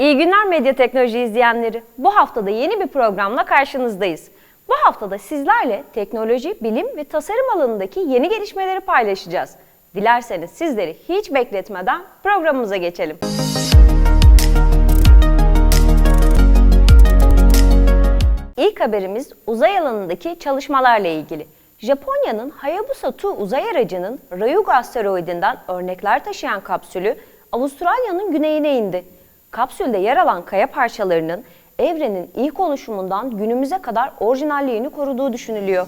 İyi günler Medya Teknoloji izleyenleri. Bu haftada yeni bir programla karşınızdayız. Bu haftada sizlerle teknoloji, bilim ve tasarım alanındaki yeni gelişmeleri paylaşacağız. Dilerseniz sizleri hiç bekletmeden programımıza geçelim. İlk haberimiz uzay alanındaki çalışmalarla ilgili. Japonya'nın Hayabusa 2 uzay aracının Ryugu asteroidinden örnekler taşıyan kapsülü Avustralya'nın güneyine indi. Kapsülde yer alan kaya parçalarının evrenin ilk oluşumundan günümüze kadar orijinalliğini koruduğu düşünülüyor.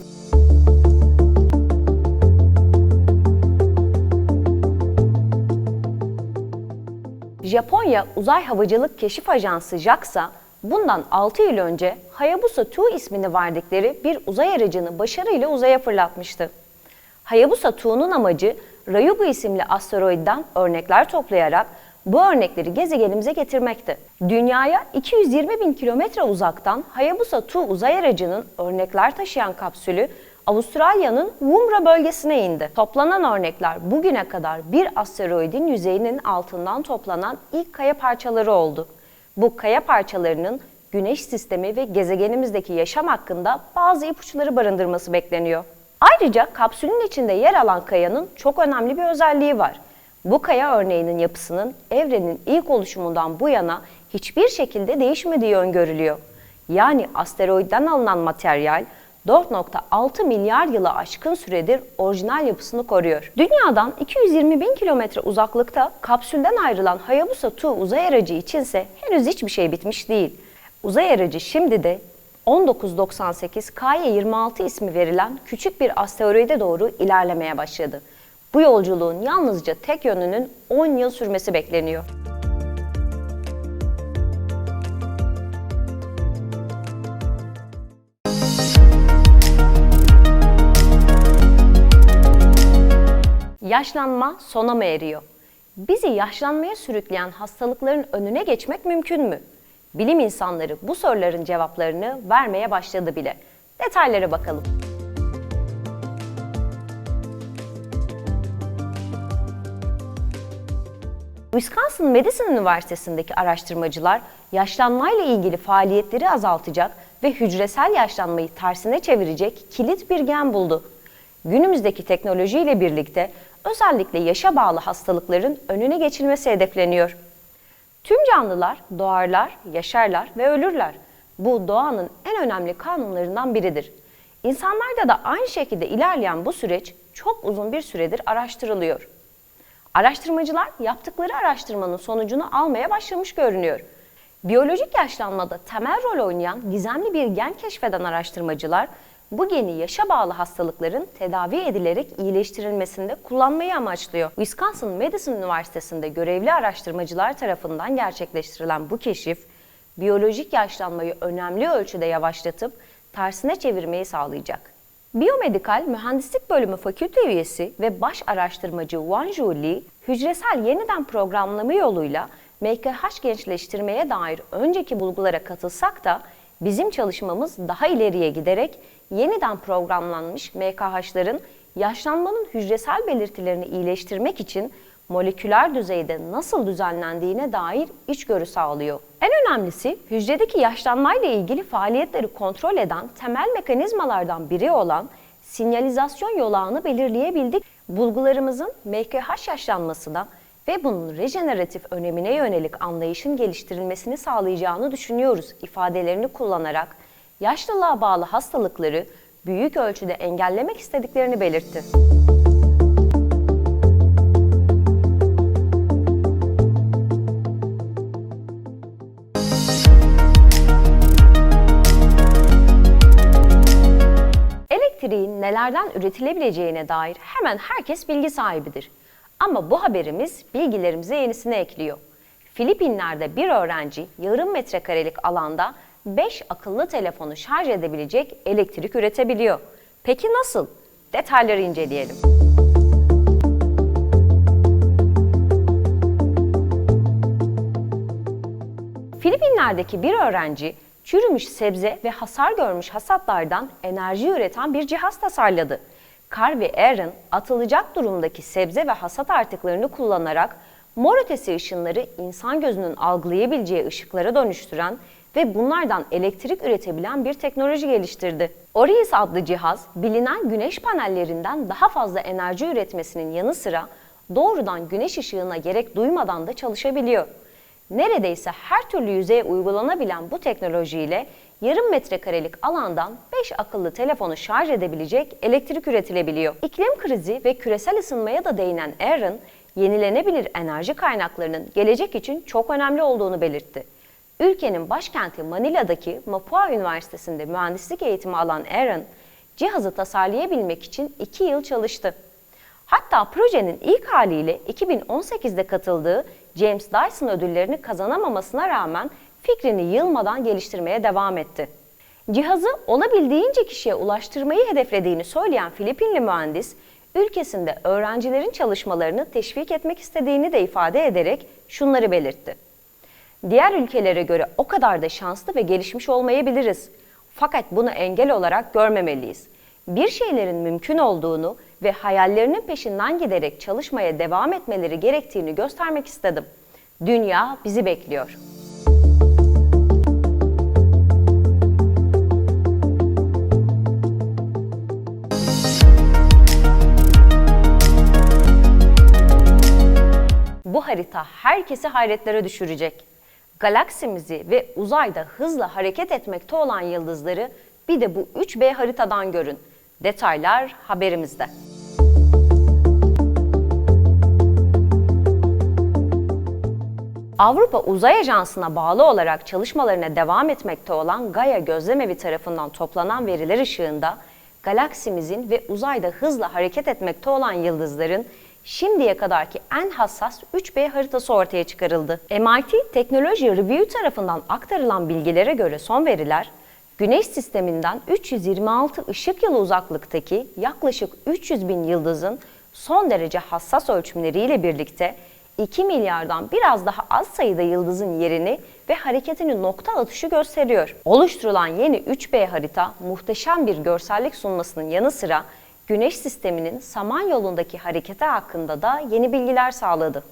Japonya Uzay Havacılık Keşif Ajansı JAXA, bundan 6 yıl önce Hayabusa 2 ismini verdikleri bir uzay aracını başarıyla uzaya fırlatmıştı. Hayabusa 2'nun amacı Ryugu isimli asteroidden örnekler toplayarak bu örnekleri gezegenimize getirmekti. Dünyaya 220 bin kilometre uzaktan Hayabusa 2 uzay aracının örnekler taşıyan kapsülü Avustralya'nın Woomera bölgesine indi. Toplanan örnekler bugüne kadar bir asteroidin yüzeyinin altından toplanan ilk kaya parçaları oldu. Bu kaya parçalarının Güneş sistemi ve gezegenimizdeki yaşam hakkında bazı ipuçları barındırması bekleniyor. Ayrıca kapsülün içinde yer alan kayanın çok önemli bir özelliği var. Bu kaya örneğinin yapısının evrenin ilk oluşumundan bu yana hiçbir şekilde değişmediği öngörülüyor. Yani asteroidden alınan materyal 4,6 milyar yılı aşkın süredir orijinal yapısını koruyor. Dünyadan 220 bin kilometre uzaklıkta kapsülden ayrılan Hayabusa 2 uzay aracı içinse henüz hiçbir şey bitmiş değil. Uzay aracı şimdi de 1998 KY-26 ismi verilen küçük bir asteroide doğru ilerlemeye başladı. Bu yolculuğun yalnızca tek yönünün 10 yıl sürmesi bekleniyor. Yaşlanma sona mı eriyor? Bizi yaşlanmaya sürükleyen hastalıkların önüne geçmek mümkün mü? Bilim insanları bu soruların cevaplarını vermeye başladı bile. Detaylara bakalım. Wisconsin Madison Üniversitesi'ndeki araştırmacılar yaşlanmayla ilgili faaliyetleri azaltacak ve hücresel yaşlanmayı tersine çevirecek kilit bir gen buldu. Günümüzdeki teknolojiyle birlikte özellikle yaşa bağlı hastalıkların önüne geçilmesi hedefleniyor. Tüm canlılar doğarlar, yaşarlar ve ölürler. Bu doğanın en önemli kanunlarından biridir. İnsanlarda da aynı şekilde ilerleyen bu süreç çok uzun bir süredir araştırılıyor. Araştırmacılar yaptıkları araştırmanın sonucunu almaya başlamış görünüyor. Biyolojik yaşlanmada temel rol oynayan gizemli bir gen keşfeden araştırmacılar, bu geni yaşa bağlı hastalıkların tedavi edilerek iyileştirilmesinde kullanmayı amaçlıyor. Wisconsin Madison Üniversitesi'nde görevli araştırmacılar tarafından gerçekleştirilen bu keşif, biyolojik yaşlanmayı önemli ölçüde yavaşlatıp tersine çevirmeyi sağlayacak. Biyomedikal Mühendislik Bölümü fakülte üyesi ve baş araştırmacı Wanju Lee, hücresel yeniden programlama yoluyla MKH gençleştirmeye dair önceki bulgulara katılsak da bizim çalışmamız daha ileriye giderek yeniden programlanmış MKH'ların yaşlanmanın hücresel belirtilerini iyileştirmek için moleküler düzeyde nasıl düzenlendiğine dair içgörü sağlıyor. En önemlisi hücredeki yaşlanmayla ilgili faaliyetleri kontrol eden temel mekanizmalardan biri olan sinyalizasyon yolağını belirleyebildik. Bulgularımızın MKH yaşlanmasına ve bunun rejeneratif önemine yönelik anlayışın geliştirilmesini sağlayacağını düşünüyoruz ifadelerini kullanarak yaşlılığa bağlı hastalıkları büyük ölçüde engellemek istediklerini belirtti. Elektriğin nelerden üretilebileceğine dair hemen herkes bilgi sahibidir. Ama bu haberimiz bilgilerimize yenisini ekliyor. Filipinler'de bir öğrenci yarım metrekarelik alanda 5 akıllı telefonu şarj edebilecek elektrik üretebiliyor. Peki nasıl? Detayları inceleyelim. Filipinler'deki bir öğrenci çürümüş sebze ve hasar görmüş hasatlardan enerji üreten bir cihaz tasarladı. Carl ve Aaron atılacak durumdaki sebze ve hasat artıklarını kullanarak mor ötesi ışınları insan gözünün algılayabileceği ışıklara dönüştüren ve bunlardan elektrik üretebilen bir teknoloji geliştirdi. Orius adlı cihaz, bilinen güneş panellerinden daha fazla enerji üretmesinin yanı sıra doğrudan güneş ışığına gerek duymadan da çalışabiliyor. Neredeyse her türlü yüzeye uygulanabilen bu teknolojiyle yarım metrekarelik alandan 5 akıllı telefonu şarj edebilecek elektrik üretilebiliyor. İklim krizi ve küresel ısınmaya da değinen Aaron, yenilenebilir enerji kaynaklarının gelecek için çok önemli olduğunu belirtti. Ülkenin başkenti Manila'daki Mapua Üniversitesi'nde mühendislik eğitimi alan Aaron, cihazı tasarlayabilmek için 2 yıl çalıştı. Hatta projenin ilk haliyle 2018'de katıldığı James Dyson ödüllerini kazanamamasına rağmen fikrini yılmadan geliştirmeye devam etti. Cihazı olabildiğince kişiye ulaştırmayı hedeflediğini söyleyen Filipinli mühendis, ülkesinde öğrencilerin çalışmalarını teşvik etmek istediğini de ifade ederek şunları belirtti. Diğer ülkelere göre o kadar da şanslı ve gelişmiş olmayabiliriz. Fakat bunu engel olarak görmemeliyiz. Bir şeylerin mümkün olduğunu ve hayallerinin peşinden giderek çalışmaya devam etmeleri gerektiğini göstermek istedim. Dünya bizi bekliyor. Bu harita herkesi hayretlere düşürecek. Galaksimizi ve uzayda hızla hareket etmekte olan yıldızları bir de bu 3B haritadan görün. Detaylar haberimizde. Avrupa Uzay Ajansı'na bağlı olarak çalışmalarına devam etmekte olan Gaia Gözlemevi tarafından toplanan veriler ışığında galaksimizin ve uzayda hızla hareket etmekte olan yıldızların şimdiye kadarki en hassas 3B haritası ortaya çıkarıldı. MIT Technology Review tarafından aktarılan bilgilere göre son veriler, Güneş sisteminden 326 ışık yılı uzaklıktaki yaklaşık 300 bin yıldızın son derece hassas ölçümleriyle birlikte 2 milyardan biraz daha az sayıda yıldızın yerini ve hareketini nokta atışı gösteriyor. Oluşturulan yeni 3B harita muhteşem bir görsellik sunmasının yanı sıra Güneş sisteminin Samanyolu'ndaki hareketi hakkında da yeni bilgiler sağladı.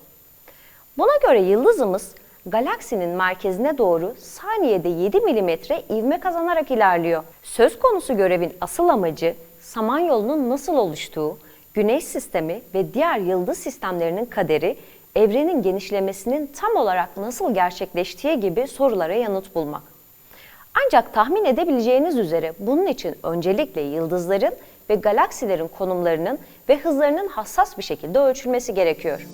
Buna göre yıldızımız galaksinin merkezine doğru saniyede 7 milimetre ivme kazanarak ilerliyor. Söz konusu görevin asıl amacı Samanyolu'nun nasıl oluştuğu, Güneş sistemi ve diğer yıldız sistemlerinin kaderi, evrenin genişlemesinin tam olarak nasıl gerçekleştiği gibi sorulara yanıt bulmak. Ancak tahmin edebileceğiniz üzere bunun için öncelikle yıldızların ve galaksilerin konumlarının ve hızlarının hassas bir şekilde ölçülmesi gerekiyor.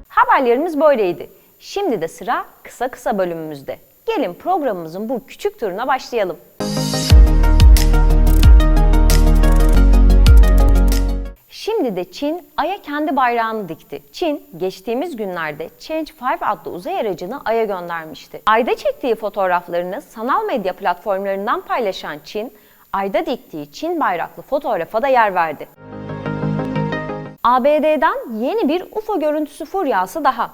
Haberlerimiz böyleydi. Şimdi de sıra kısa kısa bölümümüzde. Gelin programımızın bu küçük turuna başlayalım. Şimdi de Çin Ay'a kendi bayrağını dikti. Çin geçtiğimiz günlerde Change 5 adlı uzay aracını Ay'a göndermişti. Ay'da çektiği fotoğraflarını sanal medya platformlarından paylaşan Çin, Ay'da diktiği Çin bayraklı fotoğrafa da yer verdi. ABD'den yeni bir UFO görüntüsü furyası daha.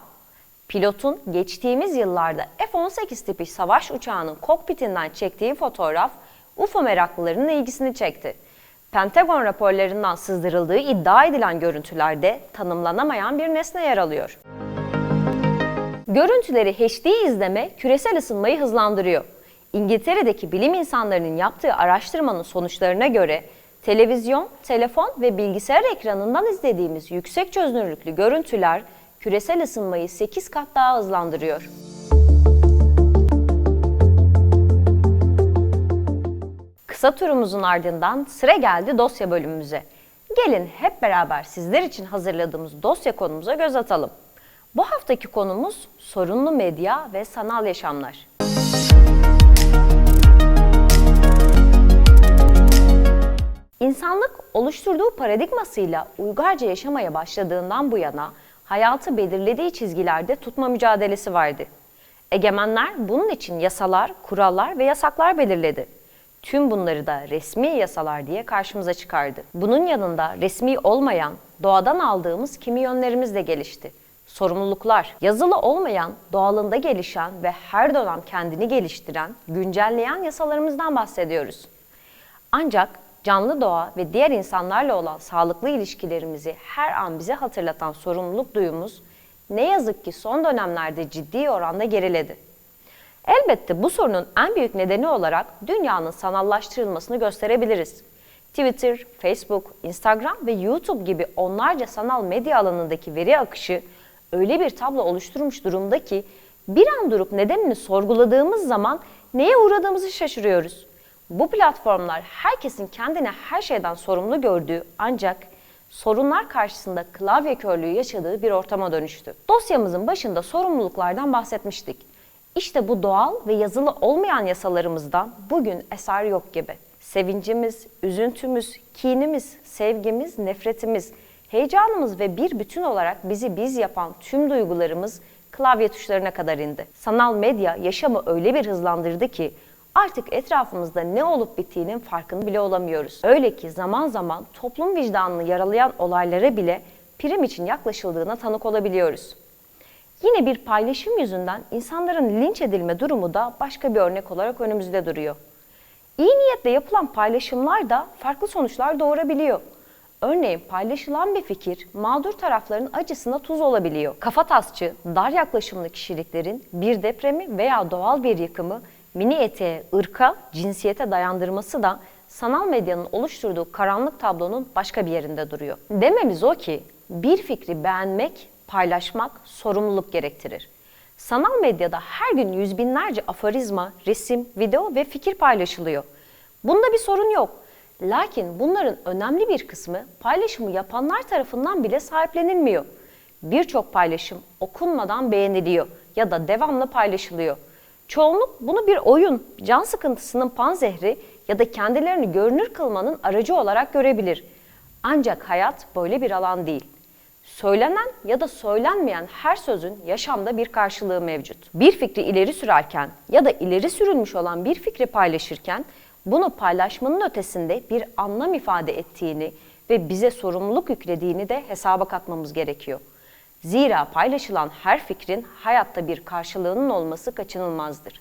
Pilotun geçtiğimiz yıllarda F-18 tipi savaş uçağının kokpitinden çektiği fotoğraf UFO meraklılarının ilgisini çekti. Pentagon raporlarından sızdırıldığı iddia edilen görüntülerde tanımlanamayan bir nesne yer alıyor. Görüntüleri HD izleme küresel ısınmayı hızlandırıyor. İngiltere'deki bilim insanlarının yaptığı araştırmanın sonuçlarına göre televizyon, telefon ve bilgisayar ekranından izlediğimiz yüksek çözünürlüklü görüntüler küresel ısınmayı 8 kat daha hızlandırıyor. Kısa turumuzun ardından sıra geldi dosya bölümümüze. Gelin hep beraber sizler için hazırladığımız dosya konumuza göz atalım. Bu haftaki konumuz sorunlu medya ve sanal yaşamlar. İnsanlık oluşturduğu paradigmasıyla uygarca yaşamaya başladığından bu yana hayatı belirlediği çizgilerde tutma mücadelesi vardı. Egemenler bunun için yasalar, kurallar ve yasaklar belirledi. Tüm bunları da resmi yasalar diye karşımıza çıkardı. Bunun yanında resmi olmayan, doğadan aldığımız kimi yönlerimiz de gelişti. Sorumluluklar, yazılı olmayan, doğalında gelişen ve her dönem kendini geliştiren, güncelleyen yasalarımızdan bahsediyoruz. Ancak canlı doğa ve diğer insanlarla olan sağlıklı ilişkilerimizi her an bize hatırlatan sorumluluk duyumuz ne yazık ki son dönemlerde ciddi oranda geriledi. Elbette bu sorunun en büyük nedeni olarak dünyanın sanallaştırılmasını gösterebiliriz. Twitter, Facebook, Instagram ve YouTube gibi onlarca sanal medya alanındaki veri akışı öyle bir tablo oluşturmuş durumda ki bir an durup nedenini sorguladığımız zaman neye uğradığımızı şaşırıyoruz. Bu platformlar herkesin kendine her şeyden sorumlu gördüğü ancak sorunlar karşısında klavye körlüğü yaşadığı bir ortama dönüştü. Dosyamızın başında sorumluluklardan bahsetmiştik. İşte bu doğal ve yazılı olmayan yasalarımızdan bugün eser yok gibi. Sevincimiz, üzüntümüz, kinimiz, sevgimiz, nefretimiz, heyecanımız ve bir bütün olarak bizi biz yapan tüm duygularımız klavye tuşlarına kadar indi. Sanal medya yaşamı öyle bir hızlandırdı ki artık etrafımızda ne olup bittiğinin farkında bile olamıyoruz. Öyle ki zaman zaman toplum vicdanını yaralayan olaylara bile prim için yaklaşıldığına tanık olabiliyoruz. Yine bir paylaşım yüzünden insanların linç edilme durumu da başka bir örnek olarak önümüzde duruyor. İyi niyetle yapılan paylaşımlar da farklı sonuçlar doğurabiliyor. Örneğin paylaşılan bir fikir mağdur tarafların acısına tuz olabiliyor. Kafatasçı, dar yaklaşımlı kişiliklerin bir depremi veya doğal bir yıkımı mini eteğe, ırka, cinsiyete dayandırması da sanal medyanın oluşturduğu karanlık tablonun başka bir yerinde duruyor. Dememiz o ki bir fikri beğenmek, paylaşmak sorumluluk gerektirir. Sanal medyada her gün yüz binlerce aforizma, resim, video ve fikir paylaşılıyor. Bunda bir sorun yok. Lakin bunların önemli bir kısmı paylaşımı yapanlar tarafından bile sahiplenilmiyor. Birçok paylaşım okunmadan beğeniliyor ya da devamlı paylaşılıyor. Çoğunluk bunu bir oyun, can sıkıntısının panzehri ya da kendilerini görünür kılmanın aracı olarak görebilir. Ancak hayat böyle bir alan değil. Söylenen ya da söylenmeyen her sözün yaşamda bir karşılığı mevcut. Bir fikri ileri sürerken ya da ileri sürülmüş olan bir fikri paylaşırken bunu paylaşmanın ötesinde bir anlam ifade ettiğini ve bize sorumluluk yüklediğini de hesaba katmamız gerekiyor. Zira paylaşılan her fikrin hayatta bir karşılığının olması kaçınılmazdır.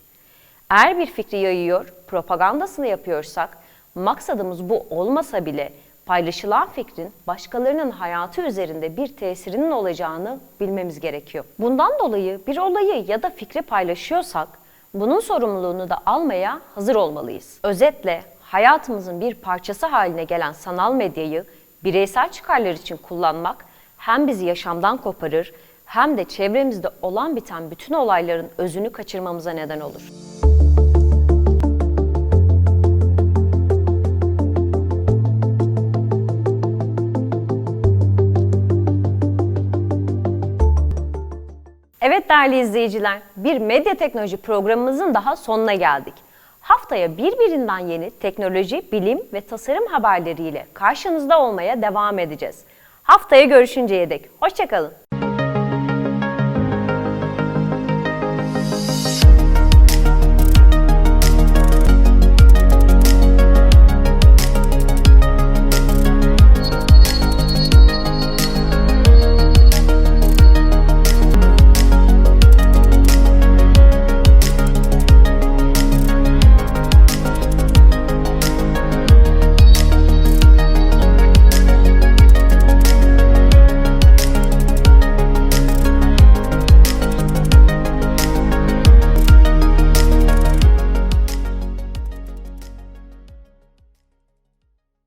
Eğer bir fikri yayıyor, propagandasını yapıyorsak, maksadımız bu olmasa bile paylaşılan fikrin başkalarının hayatı üzerinde bir tesirinin olacağını bilmemiz gerekiyor. Bundan dolayı bir olayı ya da fikri paylaşıyorsak, bunun sorumluluğunu da almaya hazır olmalıyız. Özetle hayatımızın bir parçası haline gelen sanal medyayı bireysel çıkarlar için kullanmak hem bizi yaşamdan koparır hem de çevremizde olan biten bütün olayların özünü kaçırmamıza neden olur. Evet değerli izleyiciler, bir medya teknoloji programımızın daha sonuna geldik. Haftaya birbirinden yeni teknoloji, bilim ve tasarım haberleriyle karşınızda olmaya devam edeceğiz. Haftaya görüşünceye dek hoşça kalın.